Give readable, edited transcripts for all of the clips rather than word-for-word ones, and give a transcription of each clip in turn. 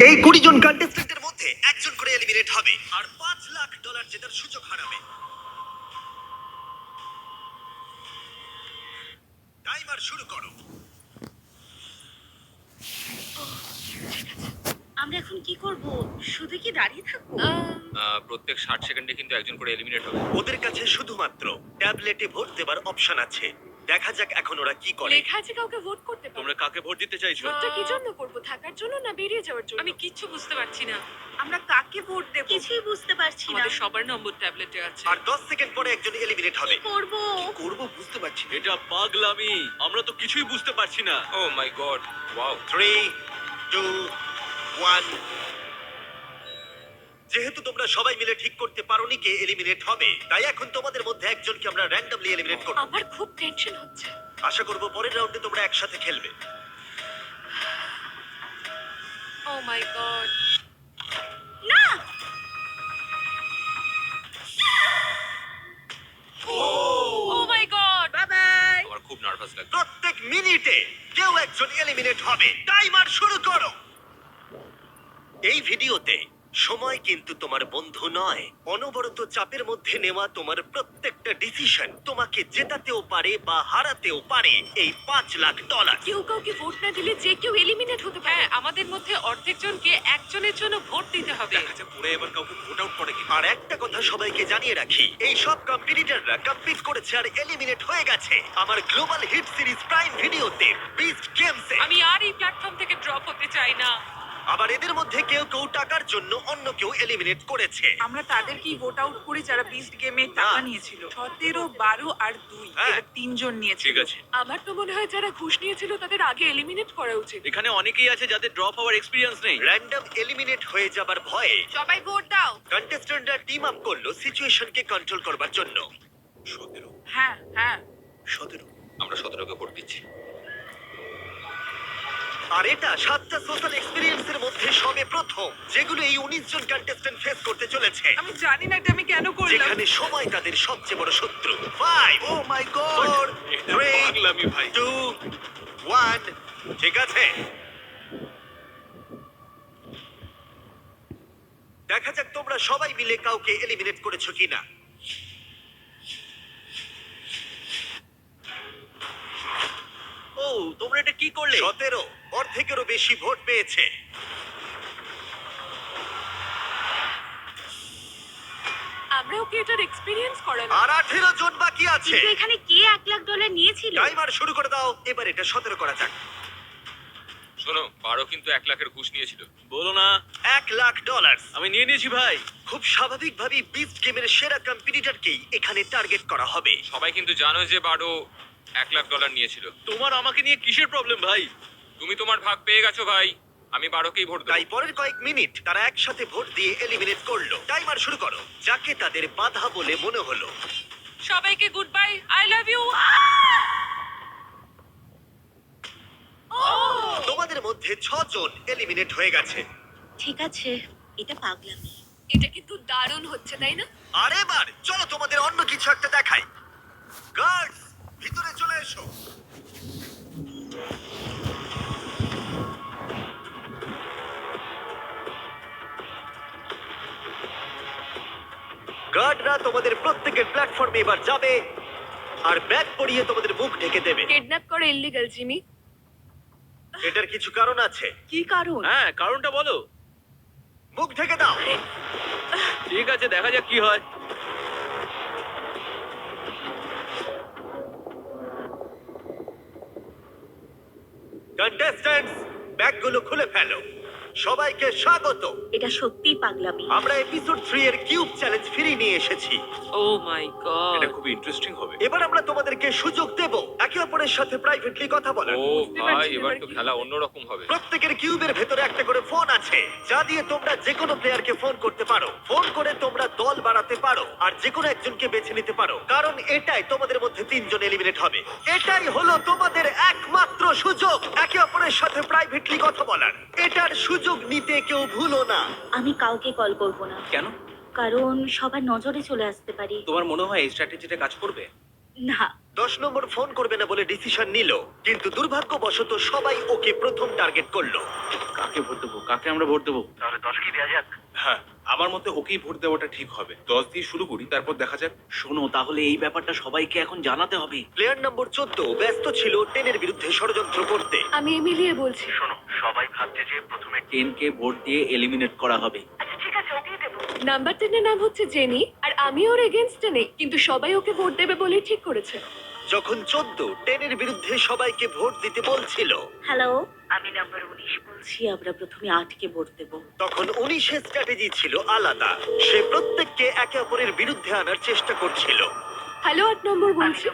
এই 20 জন কন্টেস্টেন্টের মধ্যে একজন করে এলিমিনেট হবে আর $5 লাখ জেতার সুযোগ হারাবে। টাইমার শুরু করো। আমরা এখন কি করব? শুধু কি দাঁড়িয়ে থাকবো? প্রত্যেক 60 সেকেন্ডে কিন্তু একজন করে এলিমিনেট হবে। ওদের কাছে শুধুমাত্র ট্যাবলেটে ভোট দেবার অপশন আছে। দেখা যাক এখন ওরা কি করে। লেখা আছে কাউকে ভোট করতে পারো। তোমরা কাকে ভোট দিতে চাইছো? ভোটটা কি জন্য করব? থাকার জন্য না বেরিয়ে যাওয়ার জন্য? আমি কিচ্ছু বুঝতে পারছি না। আমরা কাকে ভোট দেব? কিছুই বুঝতে পারছি না। আমাদের সবার নম্বর ট্যাবলেটে আছে। আর 10 সেকেন্ড পরে একজন এলিমিনেট হবে। কি করব? করব বুঝতে পারছি না। এটা পাগলামি, আমরা তো কিছুই বুঝতে পারছি না। ও মাই গড, ওয়াও। 3 2 1। যেহেতু তোমরা সবাই মিলে ঠিক করতে পারোনি কে এলিমিনেট হবে, তাই এখন তোমাদের মধ্যে একজনকে আমরা র্যান্ডমলি এলিমিনেট করব। আমার খুব টেনশন হচ্ছে। আশা করব পরের রাউন্ডে তোমরা একসাথে খেলবে। ও মাই গড। না! ও মাই গড। Bye bye. আমার খুব নার্ভাস লাগছে। প্রত্যেক মিনিটে কেউ একজন এলিমিনেট হবে। টাইমার শুরু করো। এই ভিডিওতে সময় কিন্তু তোমার বন্ধু নয়। অনবরত চাপের মধ্যে নেওয়া তোমার প্রত্যেকটা ডিসিশন তোমাকে জেতাতেও পারে বা হারাতেও পারে এই $5 লাখ। কেউ কাউকে ভোট না দিলে যে কেউ এলিমিনেট হতে পারে। হ্যাঁ, আমাদের মধ্যে অর্ধেক জনকে একজনের জন্য ভোট দিতে হবে। দেখা যাক পরে এবার কাউকে ভোট আউট করে কি। আর একটা কথা সবাইকে জানিয়ে রাখি, এই সব কম্পিটিটররা কমপ্লিট করেছে আর এলিমিনেট হয়ে গেছে আমার গ্লোবাল হিট সিরিজ প্রাইম ভিডিওতে বিস্ট গেমসে। আমি আর এই প্ল্যাটফর্ম থেকে ড্রপ হতে চাই না। আবার এদের মধ্যে কেউ কেউ টাকার জন্য অন্য কেউ এলিমিনেট করেছে। আমরা তাদেরকেই ভোট আউট করি যারা বিস্ট গেমে টাকা না। নিয়েছিল। 17, 12 আর 2 হ্যাঁ। এরা তিনজন নিয়েছিল। ঠিক আছে, আমার তো মনে হয় যারা ঘুষ নিয়েছিল তাদের আগে এলিমিনেট করা উচিত। এখানে অনেকেই আছে যাদের ড্রপ হওয়ার এক্সপেরিয়েন্স নেই। র্যান্ডম এলিমিনেট হয়ে যাবার ভয়ে সবাই ভোট দাও। কন্টেস্ট্যান্টরা টিম আপ করলো সিচুয়েশনকে কন্ট্রোল করবার জন্য। 17। হ্যাঁ হ্যাঁ 17। আমরা 17কে ভোট দিচ্ছি। আর এটা 7টা সোশ্যাল এক্সপেরিয়েন্সের মধ্যে সবে প্রথম যেগুলো এই 19 জন কন্টেস্ট্যান্ট ফেস করতে চলেছে, আমি জানি না এটা আমি কেন করলাম। যেখানে সময় তাদের সবচেয়ে বড় শত্রু। 5 ও মাই গড 3 পাগলামি ভাই। 2 1। ঠিক আছে, দেখা যাক তোমরা সবাই মিলে কাউকে এলিমিনেট করেছো কিনা। ও, তোমরা এটা কি করলে? 17 অর্ধেকেরও বেশি ভোট পেয়েছে। আমরাও কি এটার এক্সপেরিয়েন্স করালাম? আর 18 জন বাকি আছে। কিন্তু এখানে কে $1 লাখ নিয়েছিল? টাইমার শুরু করে দাও। এবার এটা 17 করা যাক। শোনো, 12 কিন্তু 1 লাখের ঘুষ নিয়েছিল। বলো না। $1 লাখ। আমি নিয়ে নিয়েছি ভাই। খুব স্বাভাবিকভাবেই বিস্ট গেমের সেরা কম্পিটিটরকেই এখানে টার্গেট করা হবে। সবাই কিন্তু জানো যে বারো $1 লাখ নিয়েছিল। তোমার আমাকে নিয়ে কিসের প্রবলেম ভাই? তুমি তোমার ভাগ পেয়ে গেছো ভাই। আমি 12কেই ভোট দেবো। তাই পরের কয়েক মিনিট তারা একসাথে ভোট দিয়ে এলিমিনেট করলো। টাইমার শুরু করো। যাকে তাদের বাধা বলে মনে হলো। সবাইকে goodbye, I love you. তোমাদের মধ্যে 6 জন এলিমিনেট হয়ে গেছে। ঠিক আছে, এটা পাগলামি। এটা কিন্তু দারুণ হচ্ছে তাই না? আর এবার চলো তোমাদের অন্য কিছু একটা দেখাই। গার্ডস, ভিতরে চলে এসো। গার্ডরা তোমাদের প্রত্যেকের প্ল্যাটফর্মে এবার যাবে আর ব্যাগ পরিয়ে তোমাদের মুখ ঢেকে দেবে। কিডন্যাপ করা ইল্লিগাল, জিমি। এটার কিছু কারণ আছে। কি কারণ? হ্যাঁ, কারণটা বলো। মুখ ঢেকে দাও। ঠিক আছে, দেখা যাক কি হয়। কন্টেস্ট্যান্টস, ব্যাগগুলো খুলে ফেলো। সবাইকে স্বাগত। এটা সত্যিই পাগলামি। আমরা এপিসোড 3 এর কিউব চ্যালেঞ্জ ফিরিয়ে নিয়ে এসেছি। ও মাই গড। এটা খুব ইন্টারেস্টিং হবে। এবার আমরা তোমাদেরকে সুযোগ দেব একে অপরের সাথে প্রাইভেটলি কথা বলার। ও ভাই, এবার তো খেলা অন্যরকম হবে। প্রত্যেকের কিউবের ভেতরে একটা করে ফোন আছে, যা দিয়ে তোমরা যে কোনো প্লেয়ারকে ফোন করতে পারো। ফোন করে তোমরা দল বাড়াতে পারো আর যে কোনো একজনকে বেছে নিতে পারো, কারণ এটাই তোমাদের মধ্যে 3 জন এলিমিনেট হবে। এটাই হলো তোমাদের একমাত্র সুযোগ একে অপরের সাথে প্রাইভেটলি কথা বলার। এটার সুযোগ নিতে কেউ ভুলো না। আমি কাউকে কল করব না, কেন? কারণ সবার নজরে চলে আসতে পারি। তোমার মনে হয় এই স্ট্র্যাটেজিটা কাজ করবে? না, 10 নম্বর ফোন করবে না বলে ডিসিশন নিল, কিন্তু দুর্ভাগ্যবশত সবাই ওকে প্রথম টার্গেট করলো। কাকে ভোট দেবো? কাকে আমরা ভোট দেবো? হ্যাঁ, আমার মতে ওকেই ভোট দেওয়াটা ঠিক হবে। 10 দিয়ে শুরু করি, তারপর দেখা যাক। শোনো, তাহলে এই ব্যাপারটা সবাইকে এখন জানাতে হবে। প্লেয়ার নম্বর 14 ব্যস্ত ছিল 10 এর বিরুদ্ধে ষড়যন্ত্র করতে। আমি এমিলিয়ে বলছি। টেনকে ভোট দিয়ে এলিমিনেট করা হবে। নাম্বার 10 এর নাম হচ্ছে জেনি, আর আমি ওর এগেনস্টে নেই, কিন্তু সবাই ওকে ভোট দেবে বলেই ঠিক করেছে। যখন 14 10 এর বিরুদ্ধে সবাইকে ভোট দিতে বলছিল, হ্যালো, আমি নাম্বার 19 বলছি। আমরা প্রথমে 8কে ভোট দেব। তখন 19 এর স্ট্র্যাটেজি ছিল আলাদা। সে প্রত্যেককে একে অপরের বিরুদ্ধে আনার চেষ্টা করছিল। হ্যালো, 8 নম্বর বলছি।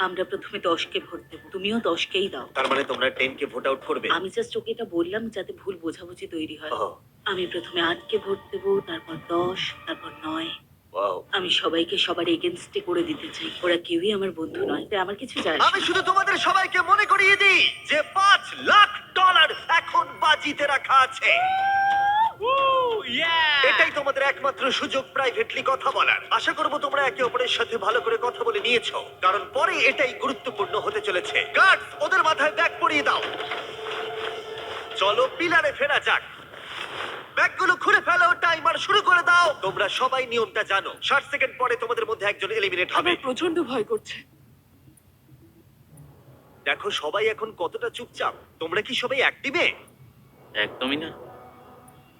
আমরা প্রথমে 10কে ভোট দেব। তুমিও 10কেই দাও। তার মানে তোমরা 10 কে ভোট আউট করবে? আমি জাস্ট ওকে এটা বললাম যাতে ভুল বোঝাবুঝি তৈরি হয়। ওহ, আমি প্রথমে 8কে ভোট দেব, তারপর 10, তারপর 9। ওয়াও। আমি সবাইকে সবার এগেনস্টে করে দিতে চাই। ওরা কেউই আমার বন্ধু নয়, তাই আমার কিছু যায় আসে আমি না। শুধু তোমাদের সবাইকে মনে করিয়ে দিই যে $5 লাখ এখন বাজিতে রাখা আছে। এটাই তোমাদের একমাত্র সুযোগ প্রাইভেটলি কথা বলার। আশা করবো তোমরা একে অপরের সাথে ভালো করে কথা বলে নিয়েছো, কারণ পরে এটাই গুরুত্বপূর্ণ হতে চলেছে। গার্ডস, ওদের মাথায় ব্যাগ পরিয়ে দাও। চলো পিলারে ফেরা যাক। ব্যাগগুলো খুলে ফেলো, টাইমার শুরু করে দাও। তোমরা সবাই নিয়মটা জানো। 60 সেকেন্ড পরে তোমাদের মধ্যে একজন এলিমিনেট হবে। আমার প্রচন্ড ভয় করছে। দেখো সবাই এখন কতটা চুপচাপ। তোমরা কি সবাই অ্যাক্টিভে? একদমই না।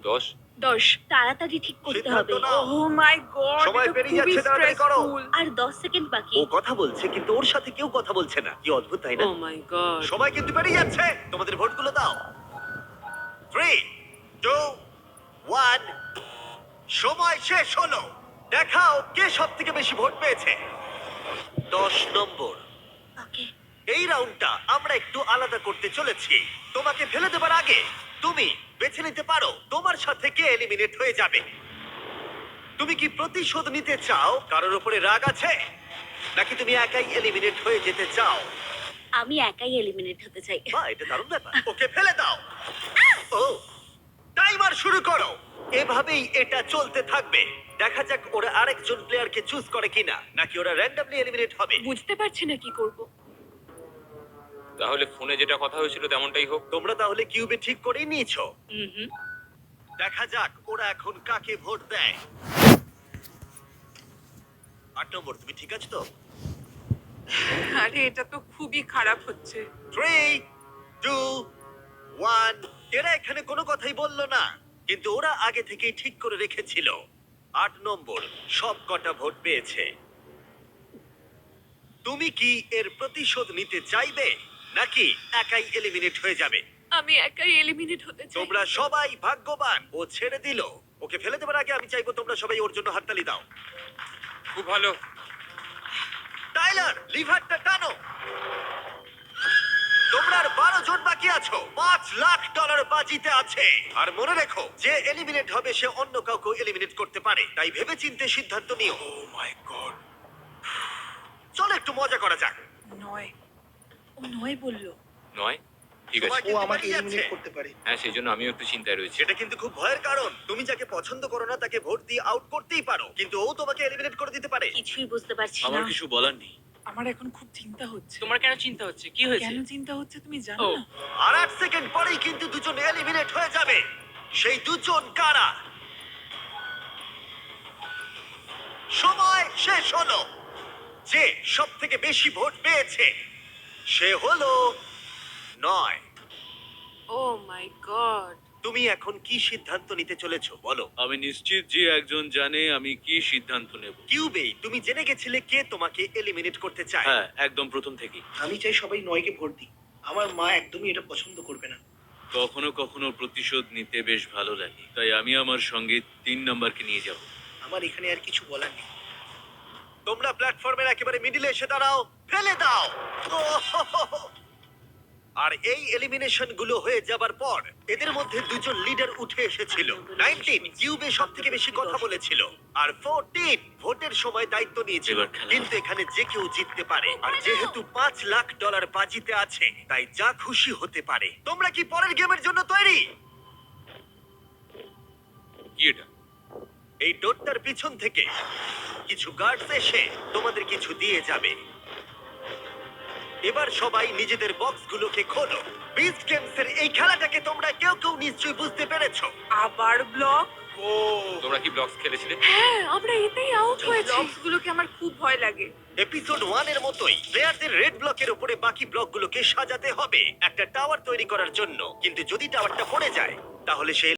10 10। তাড়াতাড়ি ঠিক করতে সিদ্ধান্ত হবে। নাও। ও মাই গড, সময় পেরিয়ে যাচ্ছে, তাড়াতাড়ি করো। আর 10 সেকেন্ড বাকি। ও কথা বলছে কিন্তু ওর সাথে কেউ কথা বলছে না। কি অদ্ভুত, তাই না? ও মাই গড। সময় কিন্তু পেরিয়ে যাচ্ছে। তোমাদের ভোটগুলো দাও। 3, 2, 1। সময় শেষ হলো। দেখাও কে সবথেকে বেশি ভোট পেয়েছে। 10 নম্বর। ওকে। এই রাউন্ডটা আমরা একটু আলাদা করতে চলেছি। তোমাকে ফেলে দেবার আগে তুমি বেছে নিতে পারো তোমার সাথে কে এলিমিনেট হয়ে যাবে। তুমি কি প্রতিশোধ নিতে চাও? কারোর উপরে রাগ আছে, নাকি তুমি একাই এলিমিনেট হয়ে যেতে চাও? আমি একাই এলিমিনেট হতে চাই। বাহ, এটা দারুণ ব্যাপার। ওকে ফেলে দাও। ও, টাইমার শুরু করো। এভাবেই এটা চলতে থাকবে। দেখা যাক ওরা আরেকজন প্লেয়ারকে চুজ করে কিনা, নাকি ওরা র্যান্ডমলি এলিমিনেট হবে। বুঝতে পারছি না কি করব। তাহলে ফোনে যেটা কথা হয়েছিল তেমনটাই হোক। তোমরা তাহলে কিউবে ঠিক করেই নিয়েছো। হুম। দেখা যাক ওরা এখন কাকে ভোট দেয়। 8 নম্বর, তুমি ঠিক আছো তো? আরে এটা তো খুবই খারাপ হচ্ছে। 3, 2, 1। এরা এখানে কোনো কথাই বললো না, কিন্তু ওরা আগে থেকেই ঠিক করে রেখেছিল। 8 নম্বর সব কটা ভোট পেয়েছে। তুমি কি এর প্রতিশোধ নিতে চাইবে, নাকি একাই এলিমিনেট হয়ে যাবে? আমি একাই এলিমিনেট হতে চাই। তোমরা সবাই ভাগ্যবান, ও ছেড়ে দিল। ওকে ফেলে দেবার আগে আমি চাইবো তোমরা সবাই ওর জন্য হাততালি দাও। খুব ভালো। টাইলার, লিভারটা টানো। তোমরা আর 12 জন বাকি আছো। $5 লাখ বাজিতে আছে। আর মনে রেখো, যে এলিমিনেট হবে সে অন্য কাউকে এলিমিনেট করতে পারে, তাই ভেবেচিন্তে সিদ্ধান্ত নিও। ও মাই গড। চলো একটু মজা করা যাক। 9। ও 9 বলল। 9 ঠিক সময় আছে। কিন্তু পেরিয়ে যাচ্ছে। হ্যাঁ, সেই জন্য আমিও একটু চিন্তায় রয়েছি। সেটা কিন্তু খুব ভয়ের কারণ। তুমি যাকে পছন্দ করো না তাকে ভোট দিয়ে আউট করতেই পারো, কিন্তু ও তোমাকে এলিমিনেট করে দিতে পারে। কিছুই বুঝতে পারছি আমার না। কিছু বলার নেই। আমার এখন খুব চিন্তা হচ্ছে। তোমার কেন চিন্তা হচ্ছে? কি হয়েছে? কেন চিন্তা হচ্ছে তুমি জানো ও। না? আর 8 সেকেন্ড পরেই কিন্তু দুজন এলিমিনেট হয়ে যাবে। সেই দুজন কারা? সময় শেষ হলো। যে সব থেকে বেশি ভোট পেয়েছে সে হলো 9। ও মাই গড। তুমি এখন কি সিদ্ধান্ত নিতে চলেছো বলো? আমি নিশ্চিত যে একজন জানে আমি কি সিদ্ধান্ত নেব। কিউবেই তুমি জেনে গেছিলে কে তোমাকে এলিমিনেট করতে চায়। হ্যাঁ, একদম প্রথম থেকেই। আমি চাই সবাই 9কে ভোট দিই। আমার মা একদমই এটা পছন্দ করবে না। কখনো কখনো প্রতিশোধ নিতে বেশ ভালো লাগে, তাই আমি আমার সঙ্গে 3 নাম্বারকে নিয়ে যাব। আমার এখানে আর কিছু বলার নেই। তোমরা প্ল্যাটফর্মের একেবারে মিডিলে এসে দাঁড়াও, ফেলে দাও। ওহ! আর এই এলিমিনেশন গুলো হয়ে যাবার পর এদের মধ্যে দুজন লিডার উঠে এসেছিল। 19 কিউবে সব থেকে বেশি কথা বলেছিল, আর 14 ভোটের সময় দায়িত্ব নিয়েছিল। এবার খেলা। কিন্তু এখানে যে কেউ জিততে পারে, আর যেহেতু $5 লাখ বাজিতে আছে তাই যা খুশি হতে পারে। তোমরা কি পরের গেমের জন্য তৈরি? কি এটা? এই ডোরটার পিছন থেকে কিছু গার্ডস এসে তোমাদের কিছু দিয়ে যাবে। এবার সবাই নিজেদের বক্সগুলোকে খোলো। বিচ গেমসের এই খেলাটাকে তোমরা কেউ কেউ নিশ্চয়ই বুঝতে পেরেছো। আবার ব্লক। ও তোমরা কি ব্লকস খেলেছিলে? হ্যাঁ আমরা এতেই আউট হয়েছি। ব্লকস গুলোকে আমার খুব ভয় লাগে। এপিসোড 1 এর মতোই প্লেয়ারদের রেড ব্লকের উপরে বাকি ব্লকগুলোকে সাজাতে হবে একটা টাওয়ার তৈরি করার জন্য, কিন্তু যদি টাওয়ারটা পড়ে যায় তাহলে সে